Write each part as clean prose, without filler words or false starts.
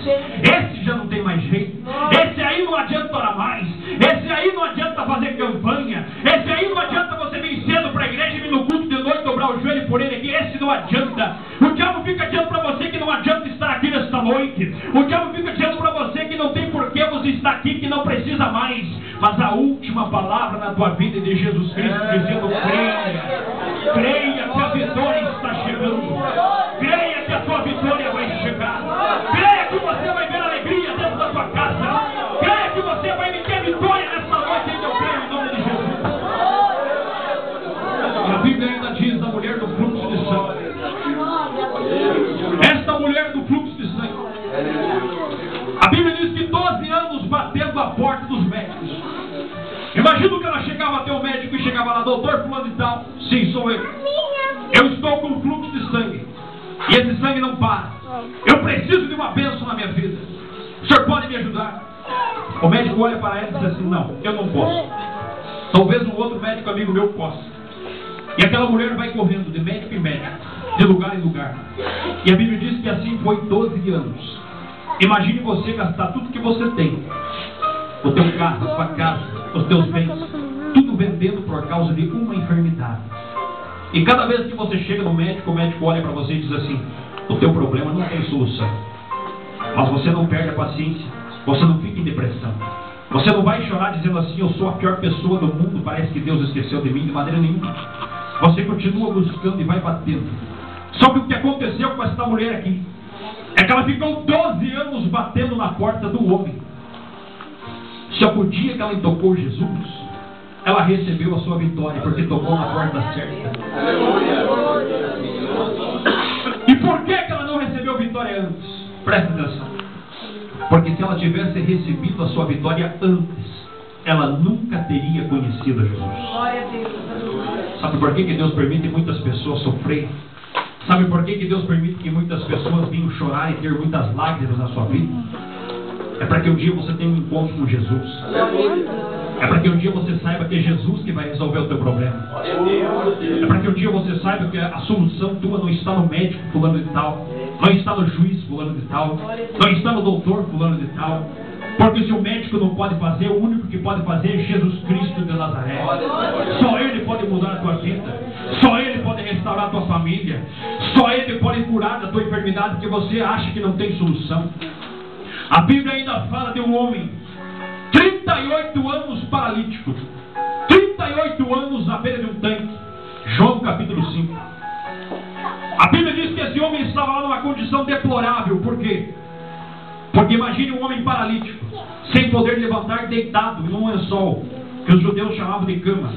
Esse já não tem mais jeito. Esse aí não adianta orar mais. Esse aí não adianta fazer campanha. Esse aí não adianta você vir cedo para a igreja e vir no culto de noite, dobrar o joelho por ele aqui. Esse não adianta. O diabo fica dizendo para você que não adianta estar aqui nesta noite. O diabo fica dizendo para você que não tem porquê você estar aqui, que não precisa mais. Mas a última palavra na tua vida é de Jesus Cristo, dizendo: creia. Creia que a vitória está chegando. Creia que a tua vitória vai chegar. Creia que você vai ver alegria dentro da tua casa. Creia que você vai ter vitória nessa noite. Eu creio em nome de Jesus. E a Bíblia ainda diz da mulher do fluxo de sangue. Esta mulher do fluxo de sangue, a Bíblia diz que 12 anos batendo a porta dos médicos. Imagina que ela chegava até o médico e chegava lá: doutor fulano e tal. Sim, sou eu. Eu estou com um fluxo de sangue e esse sangue não para. Eu preciso de uma bênção na minha vida. O senhor pode me ajudar? O médico olha para ela e diz assim: não, eu não posso. Talvez um outro médico amigo meu possa. E aquela mulher vai correndo de médico em médico, de lugar em lugar. E a Bíblia diz que assim foi 12 anos. Imagine você gastar tudo que você tem, o teu carro, a tua casa, os teus bens, tudo vendendo por causa de uma enfermidade. E cada vez que você chega no médico, o médico olha para você e diz assim: o teu problema não tem solução. Mas você não perde a paciência, você não fica em depressão. Você não vai chorar dizendo assim: eu sou a pior pessoa do mundo, parece que Deus esqueceu de mim. De maneira nenhuma. Você continua buscando e vai batendo. Só que o que aconteceu com essa mulher aqui é que ela ficou 12 anos batendo na porta do homem. Só que o dia que ela tocou Jesus, ela recebeu a sua vitória, porque tocou na porta certa. E por que ela não recebeu vitória antes? Presta atenção. Porque se ela tivesse recebido a sua vitória antes, ela nunca teria conhecido a Jesus. Sabe por que Deus permite muitas pessoas sofrer? Sabe por que Deus permite que muitas pessoas venham chorar e ter muitas lágrimas na sua vida? É para que um dia você tenha um encontro com Jesus. É para que um dia você saiba que é Jesus que vai resolver o teu problema. É para que um dia você saiba que a solução tua não está no médico fulano de tal, não está no juiz fulano de tal, não está no doutor fulano de tal. Porque se o médico não pode fazer, o único que pode fazer é Jesus Cristo de Nazaré. Só Ele pode mudar a tua vida. Só Ele pode restaurar a tua família. Só Ele pode curar da tua enfermidade que você acha que não tem solução. A Bíblia ainda fala de um homem, 38 anos paralítico, 38 anos à beira de um tanque. João capítulo 5. A Bíblia diz que esse homem estava lá numa condição deplorável. Por quê? Porque imagine um homem paralítico, sem poder levantar, deitado em um lençol, que os judeus chamavam de cama,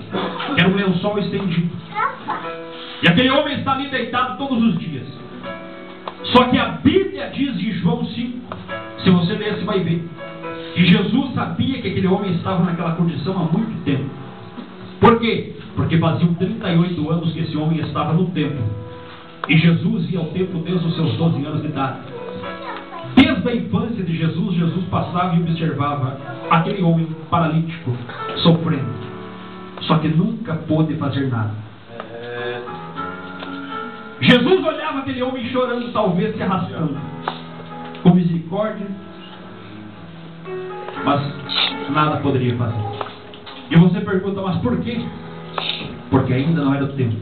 que era um lençol estendido. E aquele homem está ali deitado todos os dias. Só que a Bíblia diz em João 5, se você ler, você vai ver, que Jesus sabia que aquele homem estava naquela condição há muito tempo. Por quê? Porque faziam 38 anos que esse homem estava no templo. E Jesus ia ao templo desde os seus 12 anos de idade. Desde a infância de Jesus, Jesus passava e observava aquele homem paralítico sofrendo. Só que nunca pôde fazer nada. Jesus olhava aquele homem chorando, talvez se arrastando, com misericórdia, mas nada poderia fazer. E você pergunta: mas por quê? Porque ainda não era o tempo.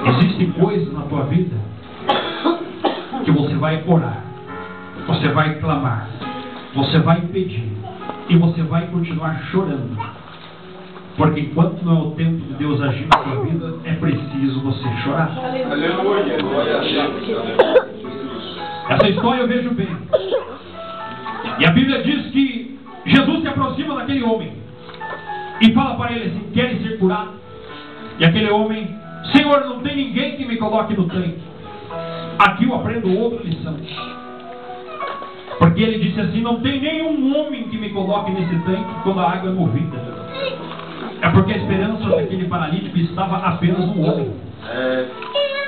Existem coisas na tua vida que você vai orar, você vai clamar, você vai pedir e você vai continuar chorando, porque enquanto não é o tempo de Deus agir na tua vida, é preciso você chorar. Essa história eu vejo bem. E a Bíblia diz que Jesus se aproxima daquele homem e fala para ele assim: querem ser curado? E aquele homem: Senhor, não tem ninguém que me coloque no tanque. Aqui eu aprendo outra lição. Porque ele disse assim: não tem nenhum homem que me coloque nesse tanque quando a água é movida. É porque a esperança daquele paralítico estava apenas no homem.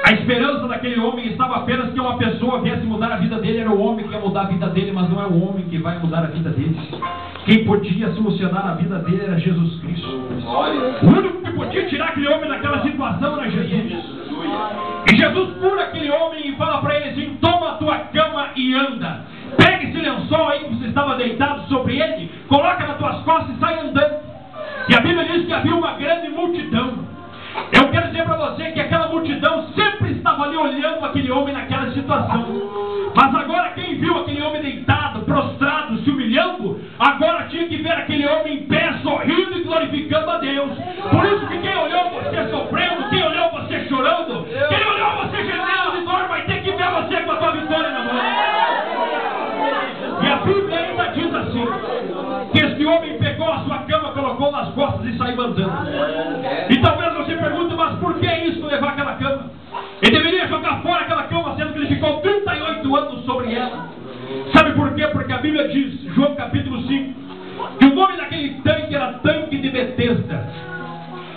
A esperança daquele homem estava apenas que uma pessoa viesse mudar a vida dele. Era o homem que ia mudar a vida dele, mas não é o homem que vai mudar a vida dele. Quem podia solucionar a vida dele era Jesus Cristo. O único que podia tirar aquele homem daquela situação era Jesus. E Jesus cura aquele homem e fala para ele assim: toma a tua cama e anda. Pega esse lençol aí que você estava deitado sobre ele, coloca nas tuas costas e sai andando. E a Bíblia diz que havia uma grande multidão. Eu quero dizer para você que aquela multidão sempre estava ali olhando aquele homem naquela situação. Mas agora quem viu aquele homem deitado, prostrado, se humilhando, agora tinha que ver aquele homem em pé, sorrindo e glorificando a Deus. Por isso que quem olhou você sofrendo, quem olhou você chorando, quem olhou você gemendo de dor, vai ter que ver você com a tua vitória na mão. E a Bíblia ainda diz assim, que esse homem pegou a sua cama, colocou nas costas e saiu andando. E talvez você pergunte, mas por que isso, levar aquela cama? Ele deveria jogar fora aquela cama, sendo que ele ficou 38 anos sobre ela. Sabe por quê? Porque a Bíblia diz, João capítulo 5, que o nome daquele tanque era tanque de Betesda.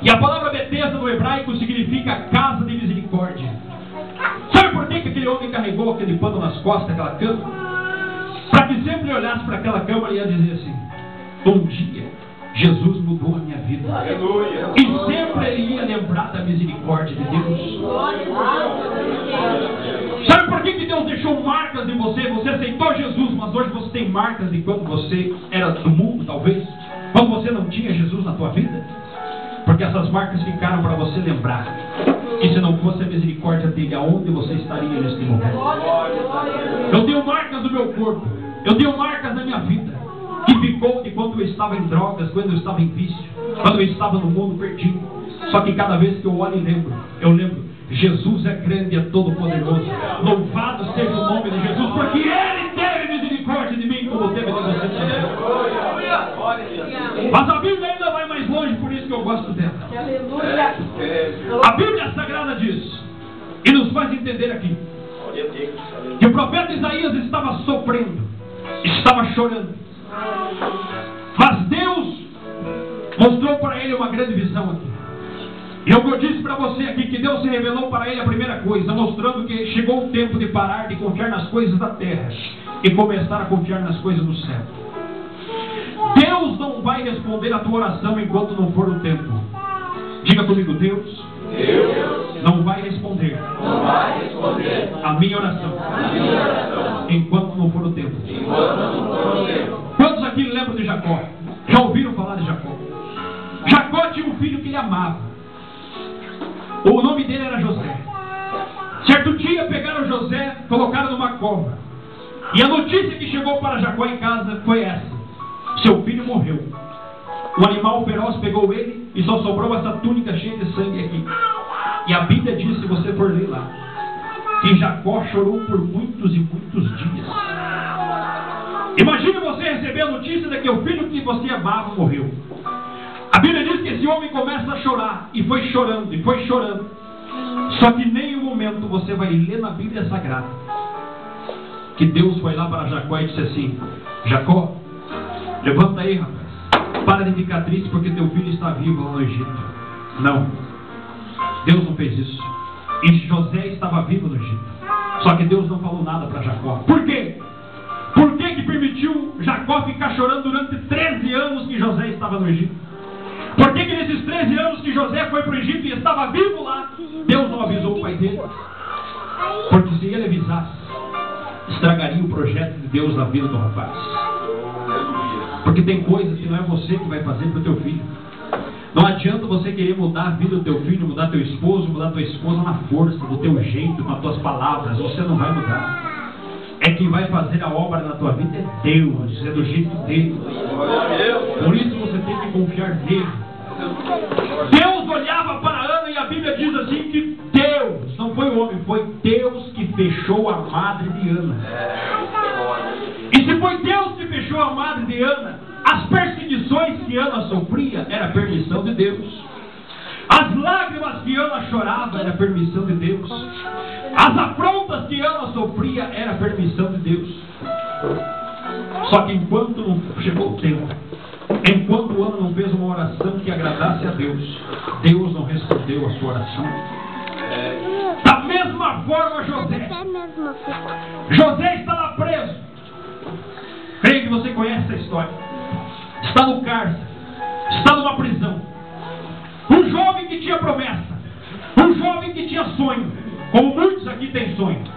E a palavra Betesda no hebraico significa casa de misericórdia. Sabe por que aquele homem carregou aquele pano nas costas, aquela cama? Para que sempre olhasse para aquela cama e ia dizer assim: um dia Jesus mudou a minha vida. Aleluia. E sempre ele ia lembrar da misericórdia de Deus. Sabe por que Deus deixou marcas em você? Você aceitou Jesus, mas hoje você tem marcas de quando você era do mundo, talvez, quando você não tinha Jesus na tua vida. Porque essas marcas ficaram para você lembrar que se não fosse a misericórdia dele, aonde você estaria neste momento? Eu tenho marcas no meu corpo, eu tenho marcas na minha vida, que ficou de quando eu estava em drogas, quando eu estava em vício, quando eu estava no mundo perdido. Só que cada vez que eu olho e eu lembro, Jesus é grande e é todo poderoso. Louvado seja o nome de Jesus, porque Ele teve misericórdia de mim, como teve de você também. Mas a Bíblia ainda vai mais longe, por isso que eu gosto dela. A Bíblia Sagrada diz, e nos faz entender aqui, que o profeta Isaías estava sofrendo, estava chorando. Mas Deus mostrou para ele uma grande visão aqui. E eu disse para você aqui que Deus se revelou para ele a primeira coisa, mostrando que chegou o tempo de parar de confiar nas coisas da terra e começar a confiar nas coisas do céu. Deus não vai responder a tua oração enquanto não for o tempo. Diga comigo: Deus não vai responder a minha oração enquanto não for o tempo. Quantos aqui lembram de Jacó? Já ouviram falar de Jacó? Jacó tinha um filho que ele amava. O nome dele era José. Certo dia pegaram José, colocaram numa cova. E a notícia que chegou para Jacó em casa foi essa: seu filho morreu. O animal feroz pegou ele e só sobrou essa túnica cheia de sangue aqui. E a Bíblia diz, se você for ler lá, que Jacó chorou por muitos e muitos dias. Imagine você receber a notícia de que o filho que você amava morreu. A Bíblia diz que esse homem começa a chorar, e foi chorando, e foi chorando. Só que em nenhum momento você vai ler na Bíblia Sagrada que Deus foi lá para Jacó e disse assim: Jacó, levanta aí, rapaz, para de ficar triste porque teu filho está vivo lá no Egito. Não, Deus não fez isso. E José estava vivo no Egito. Só que Deus não falou nada para Jacó. Por quê? Por que permitiu Jacó ficar chorando durante 13 anos que José estava no Egito? Por que nesses 13 anos que José foi para o Egito e estava vivo lá, Deus não avisou o pai dele? Porque se ele avisasse, estragaria o projeto de Deus na vida do rapaz. Porque tem coisas que não é você que vai fazer para o teu filho. Não adianta você querer mudar a vida do teu filho, mudar teu esposo, mudar tua esposa na força, do teu jeito, com as tuas palavras. Você não vai mudar. É quem vai fazer a obra na tua vida é Deus, é do jeito dele. Por isso você tem que confiar nele. Deus olhava para Ana e a Bíblia diz assim que Deus, não foi o homem, foi Deus que fechou a madre de Ana. E se foi Deus que fechou a madre de Ana, as perseguições que Ana sofria era permissão de Deus. As lágrimas que Ana chorava era permissão de Deus. As afrontas que Ana sofria era permissão de Deus. Só que enquanto não chegou o tempo, enquanto Ana não fez uma oração que agradasse a Deus, Deus não respondeu a sua oração. Da mesma forma José está lá preso. Creio que você conhece essa história. Está no cárcere, está numa prisão. Um jovem que tinha promessa, um jovem que tinha sonho, Como muitos aqui têm sonho.